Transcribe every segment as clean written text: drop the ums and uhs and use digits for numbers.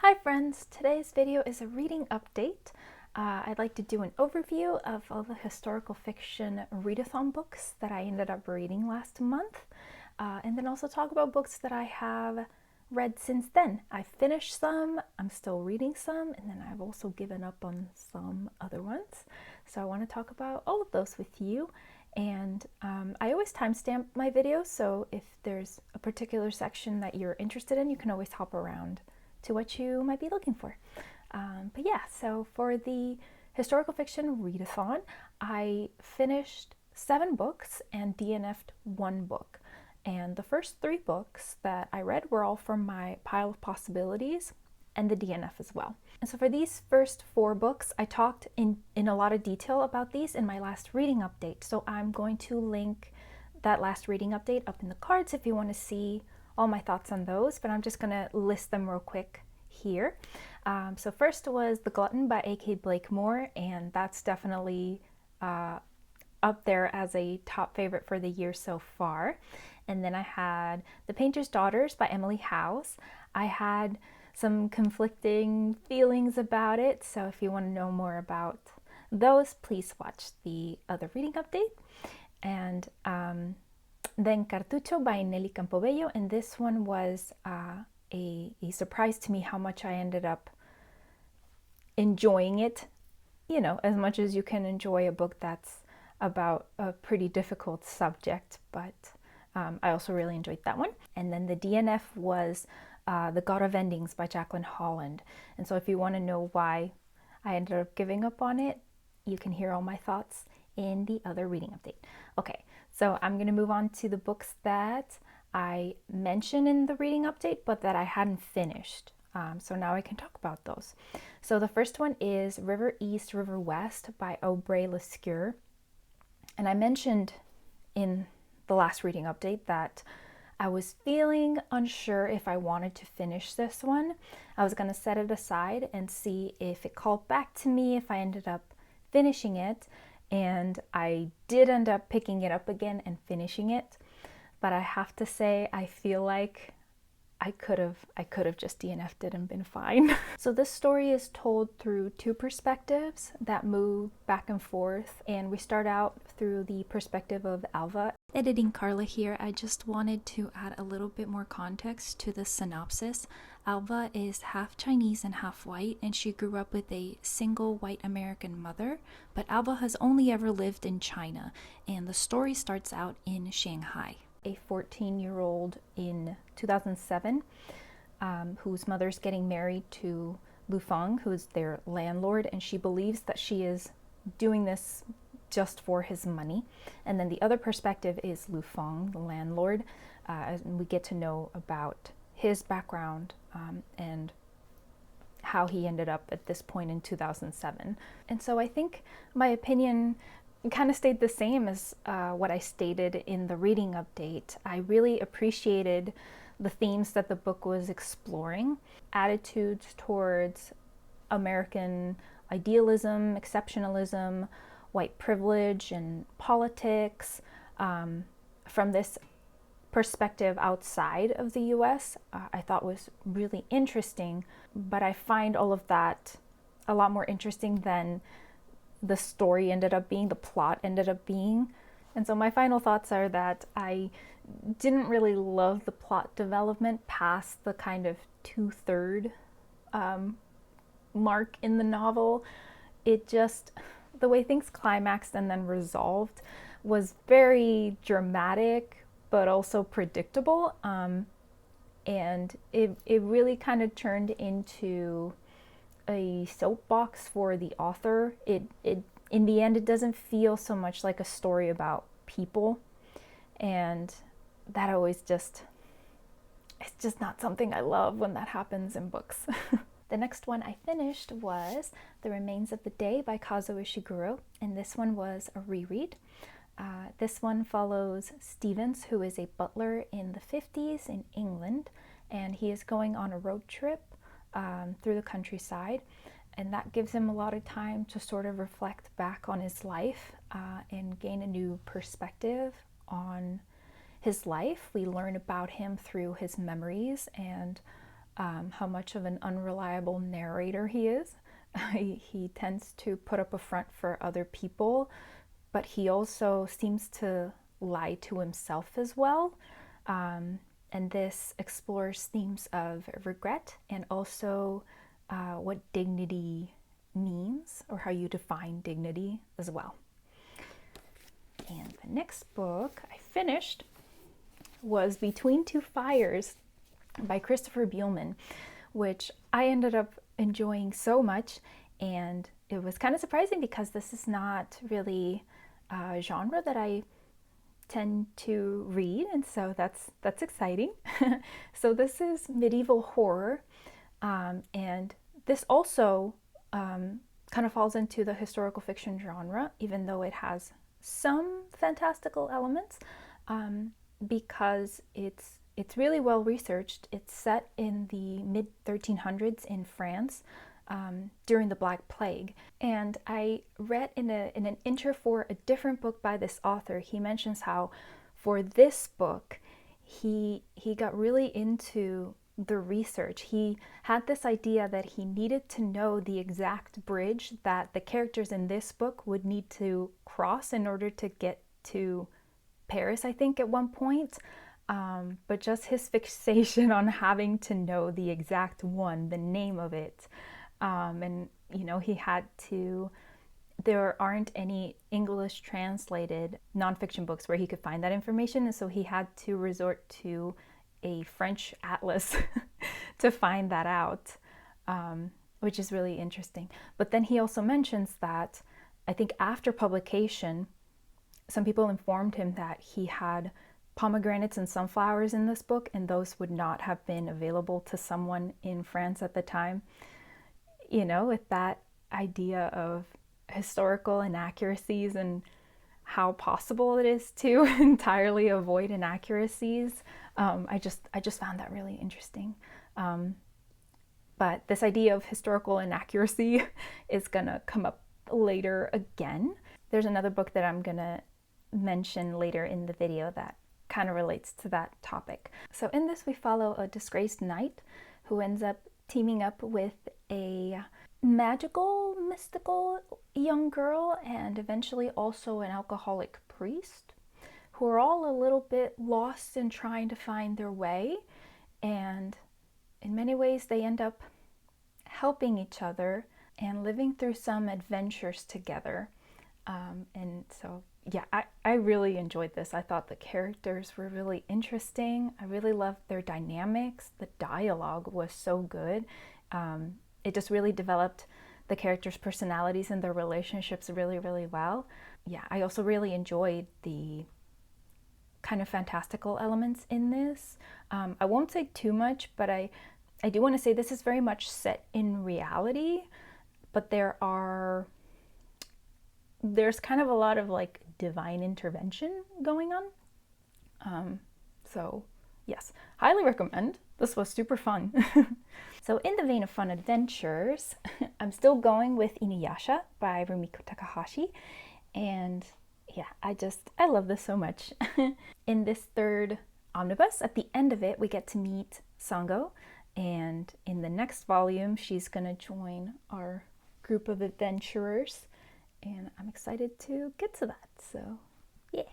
Hi friends, today's video is a reading update. I'd like to do an overview of all the historical fiction readathon books that I ended up reading last month, and then also talk about books that I have read since then. I finished some, I'm still reading some, and then I've also given up on some other ones. So I want to talk about all of those with you. And I always timestamp my videos, so if there's a particular section that you're interested in, you can always hop around to what you might be looking for. But yeah, so for the historical fiction readathon, I finished 7 books and DNF'd 1 book. And the first 3 books that I read were all from my pile of possibilities and the DNF as well. And so for these first 4 books, I talked in a lot of detail about these in my last reading update. So I'm going to link that last reading update up in the cards if you want to see all my thoughts on those, but I'm just going to list them real quick here. So first was The Glutton by A.K. Blakemore, and that's definitely up there as a top favorite for the year so far. And then I had The Painter's Daughters by Emily House. I had some conflicting feelings about it, so if you want to know more about those, please watch the other reading update. And then Cartucho by Nellie Campobello, and this one was a surprise to me how much I ended up enjoying it, you know, as much as you can enjoy a book that's about a pretty difficult subject, but I also really enjoyed that one. And then the DNF was The God of Endings by Jacqueline Holland. And so if you want to know why I ended up giving up on it, you can hear all my thoughts in the other reading update. Okay, so I'm going to move on to the books that I mentioned in the reading update, but that I hadn't finished. So now I can talk about those. So the first one is River East, River West by Aubrey Lescure. And I mentioned in the last reading update that I was feeling unsure if I wanted to finish this one. I was going to set it aside and see if it called back to me, if I ended up finishing it. And I did end up picking it up again and finishing it. But I have to say, I feel like I could have just DNF'd it and been fine. So this story is told through 2 perspectives that move back and forth, and we start out through the perspective of Alva. Editing Carla here, I just wanted to add a little bit more context to the synopsis. Alva is half Chinese and half white, and she grew up with a single white American mother, but Alva has only ever lived in China, and the story starts out in Shanghai. A 14-year-old in 2007 whose mother's getting married to Lu Feng, who's their landlord, and she believes that she is doing this just for his money. And then the other perspective is Lu Feng, the landlord, and we get to know about his background and how he ended up at this point in 2007. And so I think my opinion kind of stayed the same as what I stated in the reading update. I really appreciated the themes that the book was exploring. Attitudes towards American idealism, exceptionalism, white privilege, and politics from this perspective outside of the US, I thought was really interesting. But I find all of that a lot more interesting than the story ended up being, the plot ended up being. And so my final thoughts are that I didn't really love the plot development past the kind of 2/3 mark in the novel. It just, the way things climaxed and then resolved was very dramatic, but also predictable. And it really kind of turned into a soapbox for the author. It in the end, it doesn't feel so much like a story about people, and that always just, it's just not something I love when that happens in books. The next one I finished was The Remains of the Day by Kazuo Ishiguro, and this one was a reread. This one follows Stevens, who is a butler in the 50s in England, and he is going on a road trip through the countryside, and that gives him a lot of time to sort of reflect back on his life and gain a new perspective on his life. We learn about him through his memories and how much of an unreliable narrator he is. He tends to put up a front for other people, but he also seems to lie to himself as well. And this explores themes of regret and also what dignity means, or how you define dignity as well. And the next book I finished was Between Two Fires by Christopher Buehlman, which I ended up enjoying so much. And it was kind of surprising because this is not really a genre that I tend to read, and so that's exciting. So this is medieval horror, and this also kind of falls into the historical fiction genre, even though it has some fantastical elements, because it's really well researched. It's set in the mid 1300s in France, during the Black Plague. And I read in an intro for a different book by this author, he mentions how for this book he got really into the research. He had this idea that he needed to know the exact bridge that the characters in this book would need to cross in order to get to Paris, I think, at one point. But just his fixation on having to know the exact one, the name of it. And, you know, there aren't any English translated nonfiction books where he could find that information. And so he had to resort to a French atlas to find that out, which is really interesting. But then he also mentions that I think after publication, some people informed him that he had pomegranates and sunflowers in this book, and those would not have been available to someone in France at the time. You know, with that idea of historical inaccuracies and how possible it is to entirely avoid inaccuracies. I just found that really interesting. But this idea of historical inaccuracy is gonna come up later again. There's another book that I'm gonna mention later in the video that kind of relates to that topic. So in this we follow a disgraced knight who ends up teaming up with a magical, mystical young girl and eventually also an alcoholic priest, who are all a little bit lost in trying to find their way. And in many ways they end up helping each other and living through some adventures together. And so yeah, I really enjoyed this. I thought the characters were really interesting. I really loved their dynamics. The dialogue was so good. It just really developed the characters' personalities and their relationships really, really well. Yeah, I also really enjoyed the kind of fantastical elements in this. I won't say too much, but I do want to say this is very much set in reality, but there's kind of a lot of like divine intervention going on. So yes, highly recommend. This was super fun. So in the vein of fun adventures, I'm still going with Inuyasha by Rumiko Takahashi. And yeah, I love this so much. In this third omnibus, at the end of it, we get to meet Sango. And in the next volume, she's gonna join our group of adventurers. And I'm excited to get to that, so yeah.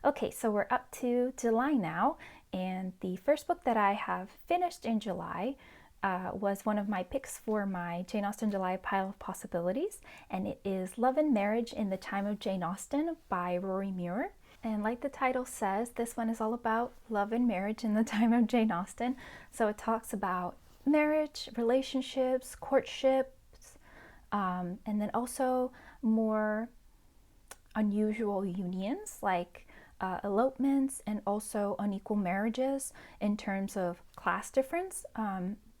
Okay, so we're up to July now, and the first book that I have finished in July was one of my picks for my Jane Austen July pile of possibilities, and it is Love and Marriage in the Time of Jane Austen by Rory Muir. And like the title says, this one is all about love and marriage in the time of Jane Austen. So it talks about marriage, relationships, courtship, and then also more unusual unions like elopements and also unequal marriages in terms of class difference,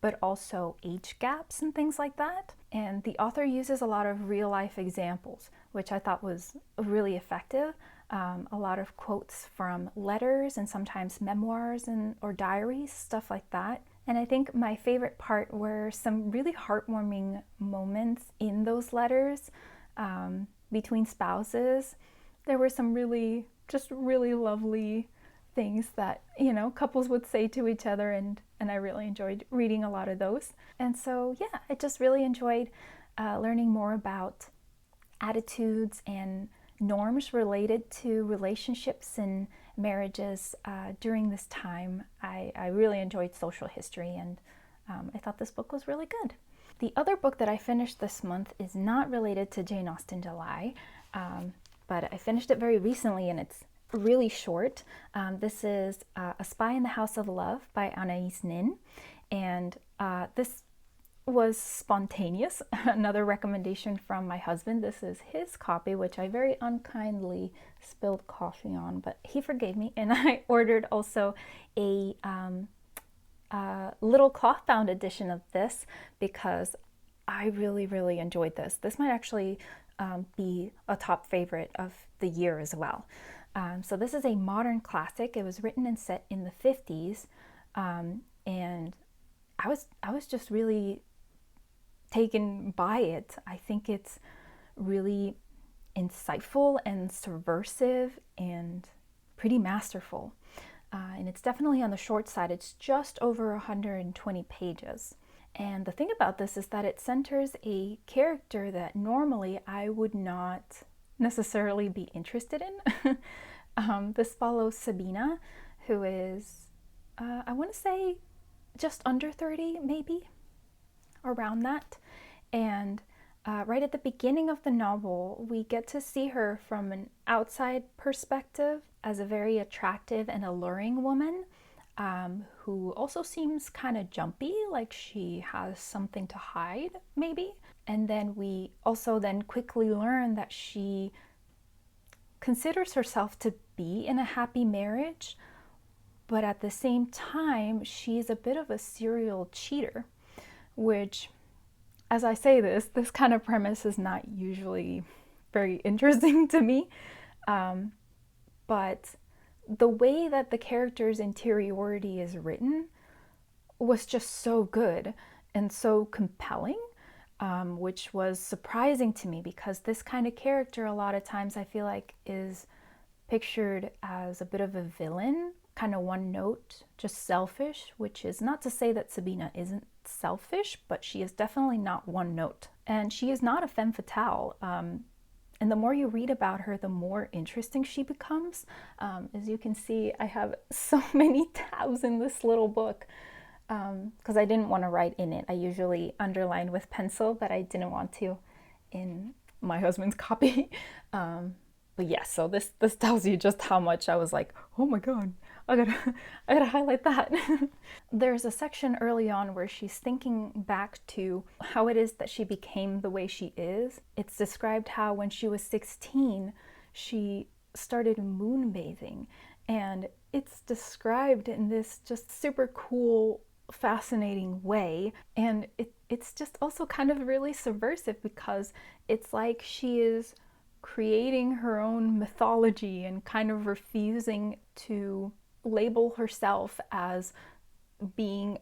but also age gaps and things like that. And the author uses a lot of real life examples, which I thought was really effective. A lot of quotes from letters and sometimes memoirs or diaries, stuff like that. And I think my favorite part were some really heartwarming moments in those letters between spouses. There were some really lovely things that, you know, couples would say to each other, and I really enjoyed reading a lot of those. And so, yeah, I just really enjoyed learning more about attitudes and norms related to relationships and marriages during this time. I really enjoyed social history, and I thought this book was really good. The other book that I finished this month is not related to Jane Austen July, but I finished it very recently, and it's really short. This is A Spy in the House of Love by Anais Nin, and this was spontaneous. Another recommendation from my husband. This is his copy, which I very unkindly spilled coffee on, but he forgave me, and I ordered also a little cloth-bound edition of this because I really, really enjoyed this. This might actually be a top favorite of the year as well. So this is a modern classic. It was written and set in the 50s, and I was just really taken by it. I think it's really insightful and subversive and pretty masterful. And it's definitely on the short side. It's just over 120 pages. And the thing about this is that it centers a character that normally I would not necessarily be interested in. This follows Sabina, who is, I want to say, just under 30, maybe, around that. And right at the beginning of the novel, we get to see her from an outside perspective as a very attractive and alluring woman who also seems kind of jumpy, like she has something to hide, maybe. And then we also then quickly learn that she considers herself to be in a happy marriage, but at the same time, she's a bit of a serial cheater, which, as I say this kind of premise is not usually very interesting to me. But the way that the character's interiority is written was just so good and so compelling, which was surprising to me because this kind of character a lot of times I feel like is pictured as a bit of a villain, kind of one note, just selfish, which is not to say that Sabina isn't selfish, but she is definitely not one note. And she is not a femme fatale. And the more you read about her, the more interesting she becomes. As you can see, I have so many tabs in this little book because I didn't want to write in it. I usually underline with pencil, but I didn't want to in my husband's copy. But yeah, so this tells you just how much I was like, oh my god, I gotta highlight that. There's a section early on where she's thinking back to how it is that she became the way she is. It's described how when she was 16, she started moonbathing, and it's described in this just super cool, fascinating way. And it's just also kind of really subversive because it's like she is creating her own mythology and kind of refusing to label herself as being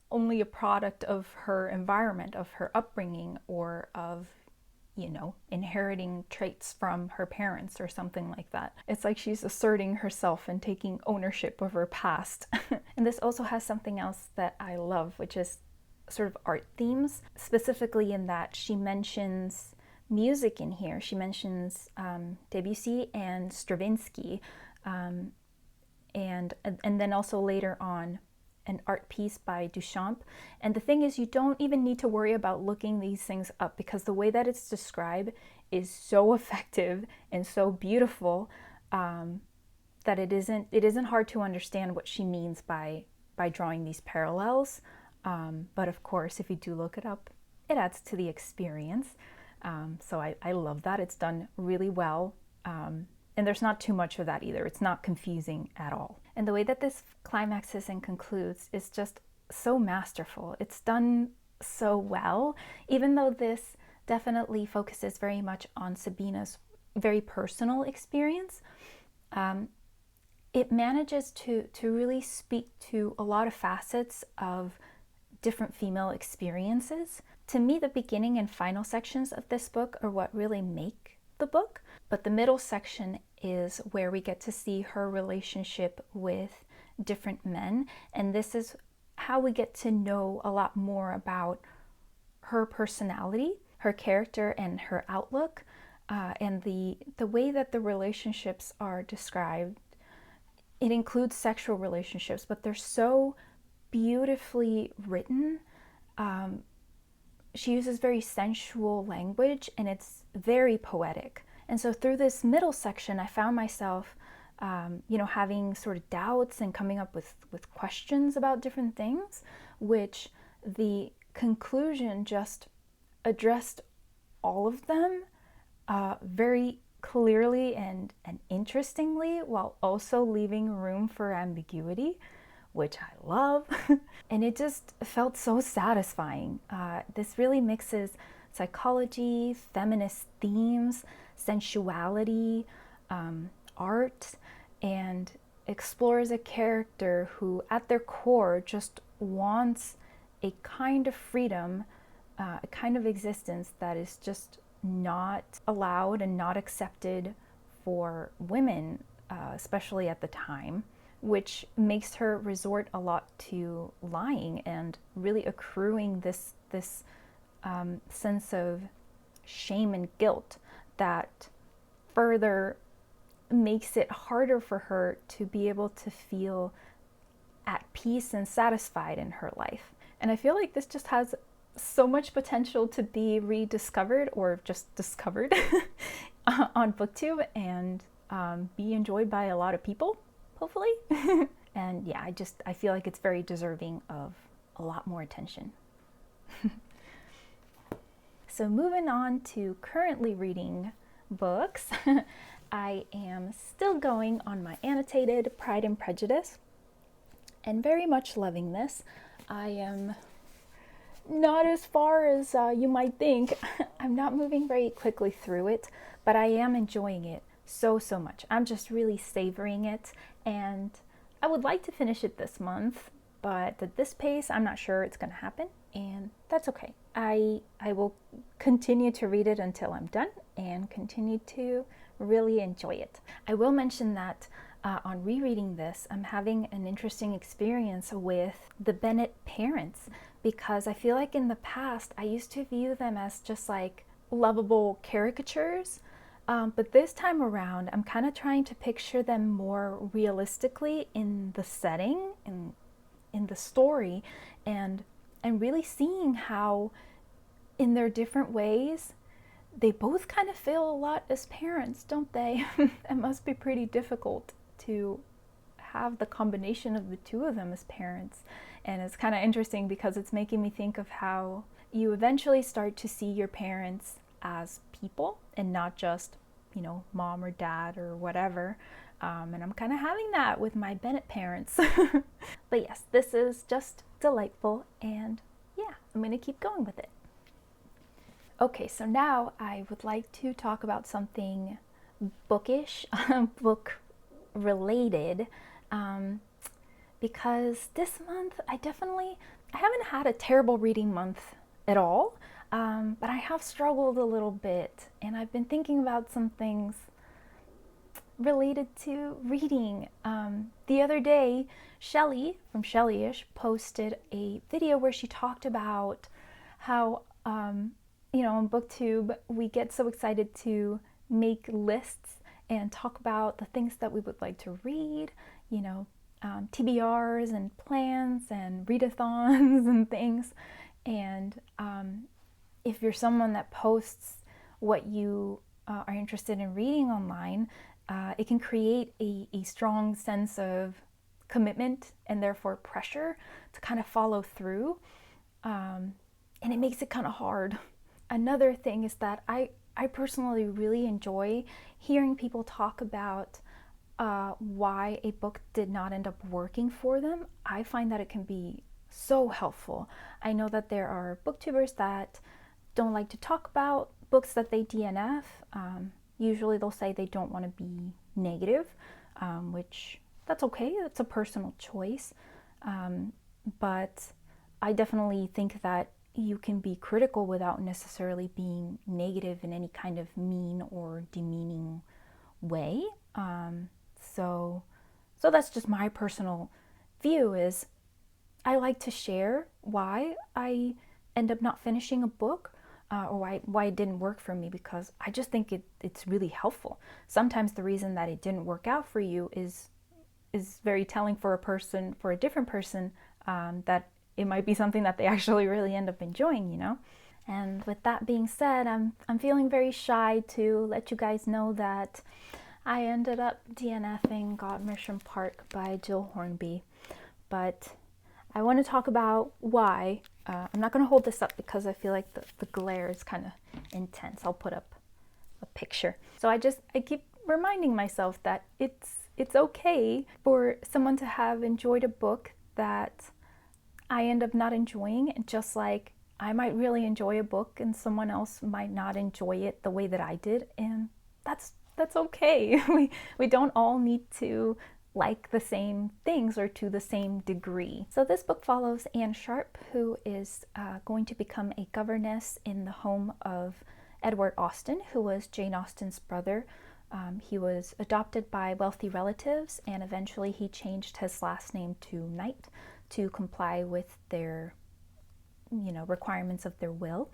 only a product of her environment, of her upbringing, or of, you know, inheriting traits from her parents or something like that. It's like she's asserting herself and taking ownership of her past. And this also has something else that I love, which is sort of art themes, specifically in that she mentions music in here. She mentions Debussy and Stravinsky, and then also later on an art piece by Duchamp. And the thing is, you don't even need to worry about looking these things up because the way that it's described is so effective and so beautiful that it isn't hard to understand what she means by drawing these parallels. But of course, if you do look it up, it adds to the experience. So I love that. It's done really well. And there's not too much of that either. It's not confusing at all. And the way that this climaxes and concludes is just so masterful. It's done so well, even though this definitely focuses very much on Sabina's very personal experience. It manages to really speak to a lot of facets of different female experiences. To me, the beginning and final sections of this book are what really make the book. But the middle section is where we get to see her relationship with different men, and this is how we get to know a lot more about her personality, her character, and her outlook, and the way that the relationships are described. It includes sexual relationships, but they're so beautifully written. She uses very sensual language, and it's very poetic. And so through this middle section, I found myself, having sort of doubts and coming up with questions about different things, which the conclusion just addressed all of them very clearly and interestingly, while also leaving room for ambiguity, which I love. And it just felt so satisfying. This really mixes psychology, feminist themes, sensuality, art, and explores a character who at their core just wants a kind of freedom, a kind of existence that is just not allowed and not accepted for women, especially at the time, which makes her resort a lot to lying and really accruing this sense of shame and guilt that further makes it harder for her to be able to feel at peace and satisfied in her life. And I feel like this just has so much potential to be rediscovered or just discovered on BookTube and be enjoyed by a lot of people, hopefully. And yeah, I feel like it's very deserving of a lot more attention. So moving on to currently reading books, I am still going on my annotated Pride and Prejudice and very much loving this. I am not as far as you might think. I'm not moving very quickly through it, but I am enjoying it so much. I'm just really savoring it, and I would like to finish it this month, but at this pace, I'm not sure it's going to happen, and that's okay. I will continue to read it until I'm done and continue to really enjoy it. I will mention that on rereading this, I'm having an interesting experience with the Bennet parents, because I feel like in the past I used to view them as just like lovable caricatures, but this time around I'm kind of trying to picture them more realistically in the setting, in the story, and really seeing how in their different ways they both kind of fail a lot as parents, don't they? It must be pretty difficult to have the combination of the two of them as parents. And it's kind of interesting because it's making me think of how you eventually start to see your parents as people and not just, mom or dad or whatever. And I'm kind of having that with my Bennet parents. But yes, this is just delightful, and yeah, I'm going to keep going with it. Okay, so now I would like to talk about something bookish, book related, because this month I haven't had a terrible reading month at all, but I have struggled a little bit, and I've been thinking about some things related to reading. The other day, Shelly from Shellyish posted a video where she talked about how on BookTube, we get so excited to make lists and talk about the things that we would like to read, TBRs and plans and readathons and things. And if you're someone that posts what you are interested in reading online, it can create a strong sense of commitment and therefore pressure to kind of follow through. And it makes it kind of hard. Another thing is that I personally really enjoy hearing people talk about why a book did not end up working for them. I find that it can be so helpful. I know that there are booktubers that don't like to talk about books that they DNF. Usually they'll say they don't want to be negative, which that's okay. That's a personal choice. But I definitely think that you can be critical without necessarily being negative in any kind of mean or demeaning way. So that's just my personal view. Is I like to share why I end up not finishing a book, or why it didn't work for me, because I just think it's really helpful. Sometimes the reason that it didn't work out for you is very telling for a different person, that it might be something that they actually really end up enjoying, you know? And with that being said, I'm feeling very shy to let you guys know that I ended up DNFing Godmersham Park by Jill Hornby. But I want to talk about why. I'm not going to hold this up because I feel like the glare is kind of intense. I'll put up a picture. So I keep reminding myself that it's okay for someone to have enjoyed a book that I end up not enjoying, just like I might really enjoy a book and someone else might not enjoy it the way that I did, and that's okay. We don't all need to like the same things or to the same degree. So this book follows Anne Sharp, who is going to become a governess in the home of Edward Austen, who was Jane Austen's brother. He was adopted by wealthy relatives, and eventually he changed his last name to Knight to comply with their, requirements of their will.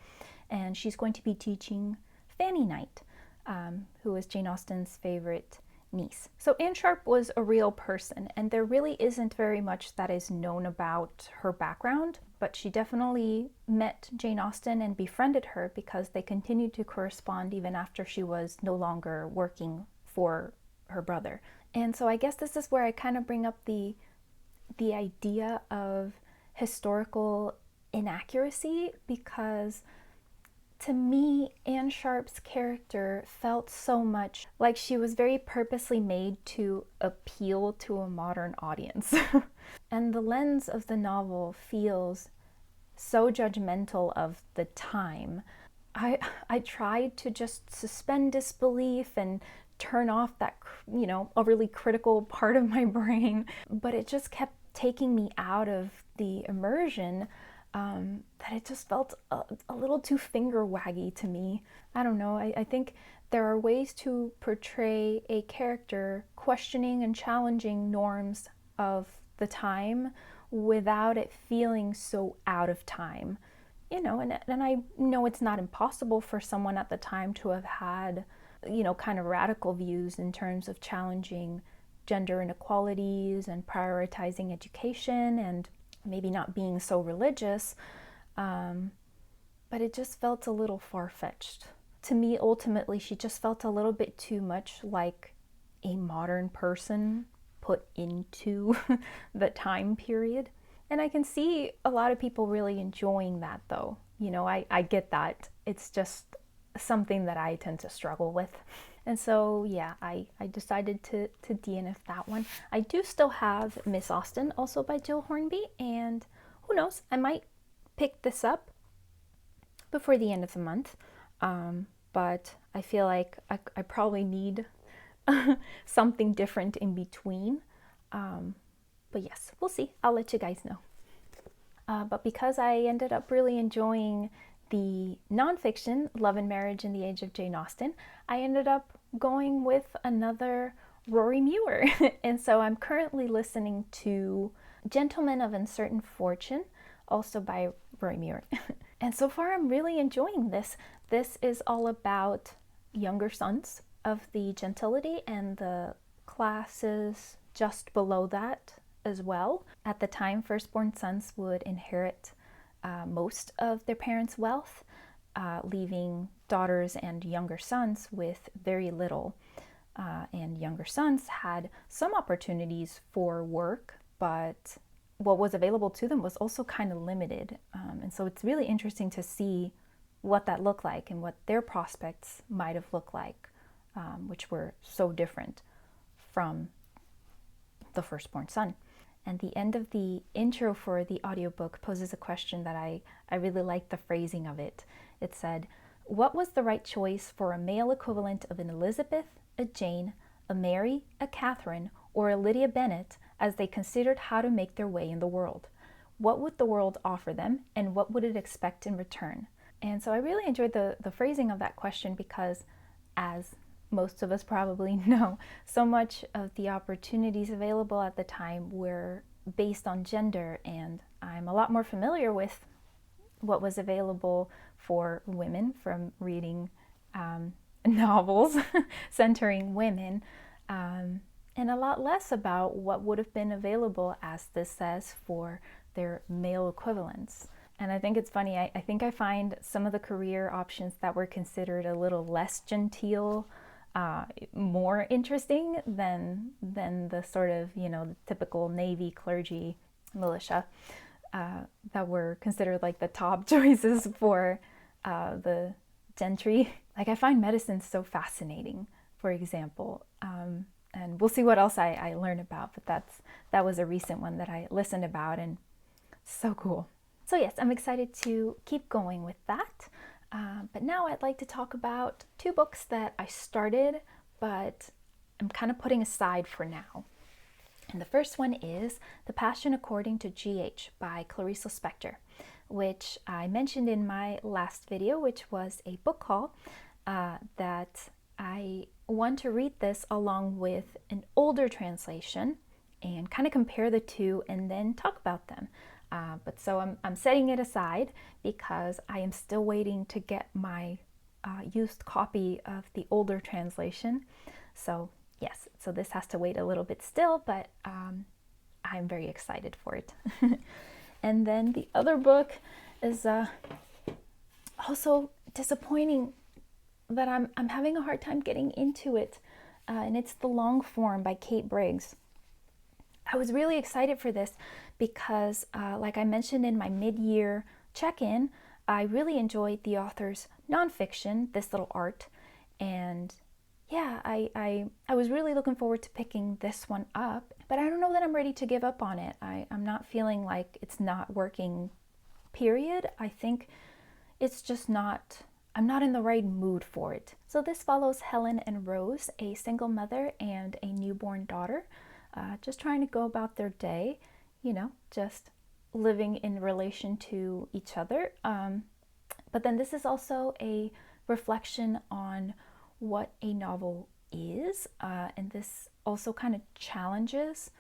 And she's going to be teaching Fanny Knight, who is Jane Austen's favorite niece. So Anne Sharp was a real person, and there really isn't very much that is known about her background, but she definitely met Jane Austen and befriended her because they continued to correspond even after she was no longer working for her brother. And so I guess this is where I kind of bring up the idea of historical inaccuracy, because to me, Anne Sharp's character felt so much like she was very purposely made to appeal to a modern audience. And the lens of the novel feels so judgmental of the time. I tried to just suspend disbelief and turn off that, a really critical part of my brain, but it just kept taking me out of the immersion. That it just felt a little too finger waggy to me. I don't know, I think there are ways to portray a character questioning and challenging norms of the time without it feeling so out of time. And I know it's not impossible for someone at the time to have had, kind of radical views in terms of challenging gender inequalities and prioritizing education and maybe not being so religious, but it just felt a little far-fetched. To me, ultimately, she just felt a little bit too much like a modern person put into the time period. And I can see a lot of people really enjoying that, though. I get that. It's just something that I tend to struggle with. And so, yeah, I decided to DNF that one. I do still have Miss Austen, also by Jill Hornby, and who knows, I might pick this up before the end of the month. But I feel like I probably need something different in between. But yes, we'll see. I'll let you guys know. But because I ended up really enjoying the nonfiction Love and Marriage in the Age of Jane Austen, I ended up going with another Rory Muir. And so I'm currently listening to Gentlemen of Uncertain Fortune, also by Rory Muir. And so far I'm really enjoying this. This is all about younger sons of the gentility and the classes just below that as well. At the time, firstborn sons would inherit most of their parents' wealth, leaving daughters and younger sons with very little. And younger sons had some opportunities for work, but what was available to them was also kind of limited. And so it's really interesting to see what that looked like and what their prospects might have looked like, which were so different from the firstborn son. And the end of the intro for the audiobook poses a question that I really liked the phrasing of it. It said, what was the right choice for a male equivalent of an Elizabeth, a Jane, a Mary, a Catherine, or a Lydia Bennet as they considered how to make their way in the world? what would the world offer them, and what would it expect in return? And so I really enjoyed the phrasing of that question because, as most of us probably know, so much of the opportunities available at the time were based on gender, and I'm a lot more familiar with what was available for women from reading novels centering women, and a lot less about what would have been available, as this says, for their male equivalents. And I think it's funny, I think I find some of the career options that were considered a little less genteel more interesting than the sort of, the typical Navy, clergy, militia that were considered like the top choices for the gentry. Like, I find medicine so fascinating, for example, and we'll see what else I learn about, but that was a recent one that I listened about, and so cool. So yes, I'm excited to keep going with that. But now I'd like to talk about two books that I started, but I'm kind of putting aside for now. And the first one is The Passion According to G.H. by Clarice Lispector, which I mentioned in my last video, which was a book haul, that I want to read this along with an older translation and kind of compare the two and then talk about them. But so I'm setting it aside because I am still waiting to get my used copy of the older translation. So yes, so this has to wait a little bit still, but I'm very excited for it. And then the other book is also disappointing that I'm having a hard time getting into it, and it's The Long Form by Kate Briggs. I was really excited for this because, like I mentioned in my mid-year check-in, I really enjoyed the author's nonfiction, This Little Art, and yeah, I was really looking forward to picking this one up, but I don't know that I'm ready to give up on it. I'm not feeling like it's not working, period. I think it's just not, I'm not in the right mood for it. So this follows Helen and Rose, a single mother and a newborn daughter, just trying to go about their day, just living in relation to each other. But then this is also a reflection on what a novel is, and this also kind of challenges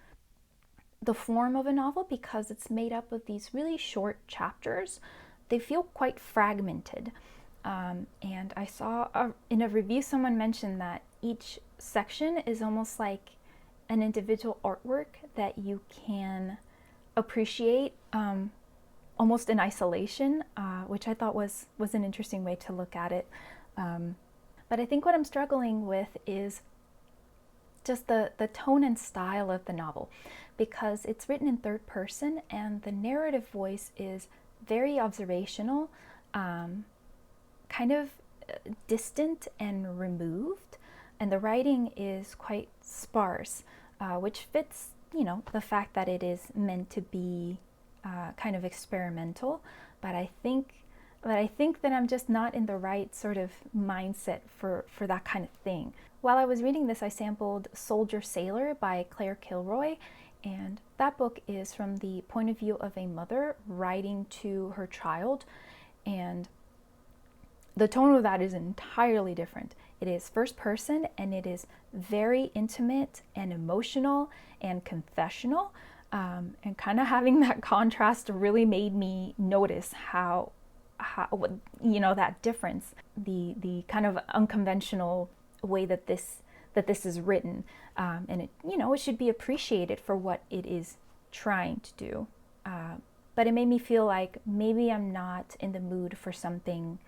the form of a novel because it's made up of these really short chapters. They feel quite fragmented, and I saw in a review someone mentioned that each section is almost like an individual artwork that you can appreciate almost in isolation, which I thought was an interesting way to look at it. But I think what I'm struggling with is just the tone and style of the novel, because it's written in third person and the narrative voice is very observational, kind of distant and removed, and the writing is quite sparse, which fits, the fact that it is meant to be kind of experimental. But I think that I'm just not in the right sort of mindset for that kind of thing. While I was reading this, I sampled Soldier Sailor by Claire Kilroy, and that book is from the point of view of a mother writing to her child, and the tone of that is entirely different. It is first person, and it is very intimate and emotional and confessional, and kind of having that contrast really made me notice how that difference, the kind of unconventional way that this is written, and it should be appreciated for what it is trying to do, but it made me feel like maybe I'm not in the mood for something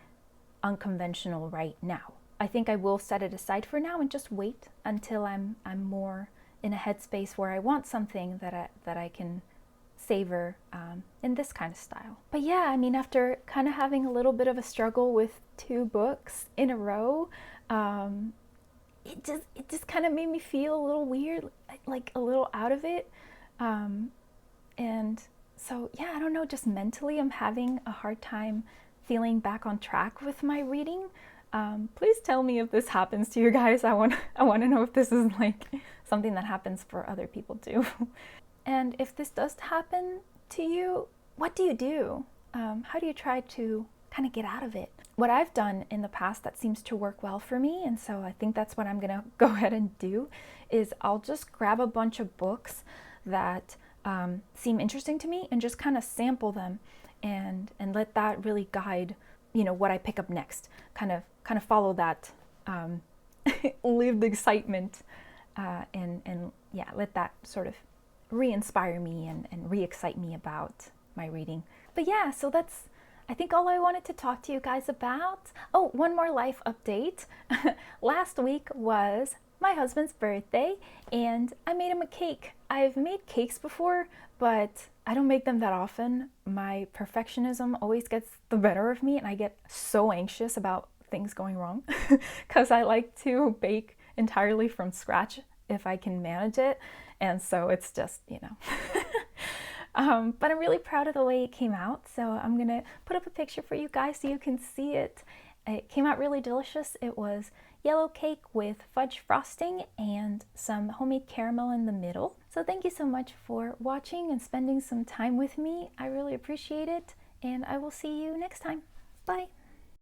unconventional right now. I think I will set it aside for now and just wait until I'm more in a headspace where I want something that I can savor in this kind of style. But yeah, I mean, after kind of having a little bit of a struggle with two books in a row, it just kind of made me feel a little weird, like a little out of it, and so yeah, I don't know, just mentally I'm having a hard time feeling back on track with my reading. Please tell me if this happens to you guys. I want to know if this is like something that happens for other people too. And if this does happen to you, what do you do? How do you try to kind of get out of it? What I've done in the past that seems to work well for me, and so I think that's what I'm gonna go ahead and do, is I'll just grab a bunch of books that seem interesting to me and just kind of sample them and let that really guide, you know, what I pick up next. Kind of follow that lived excitement and yeah, let that sort of re-inspire me and re-excite me about my reading. But yeah, so that's, I think, all I wanted to talk to you guys about. Oh, one more life update. Last week was my husband's birthday and I made him a cake. I've made cakes before, but I don't make them that often. My perfectionism always gets the better of me and I get so anxious about things going wrong because I like to bake entirely from scratch if I can manage it. And so it's just, you know. But I'm really proud of the way it came out. So I'm gonna put up a picture for you guys so you can see it. It came out really delicious. It was yellow cake with fudge frosting and some homemade caramel in the middle. So thank you so much for watching and spending some time with me. I really appreciate it. And I will see you next time. Bye.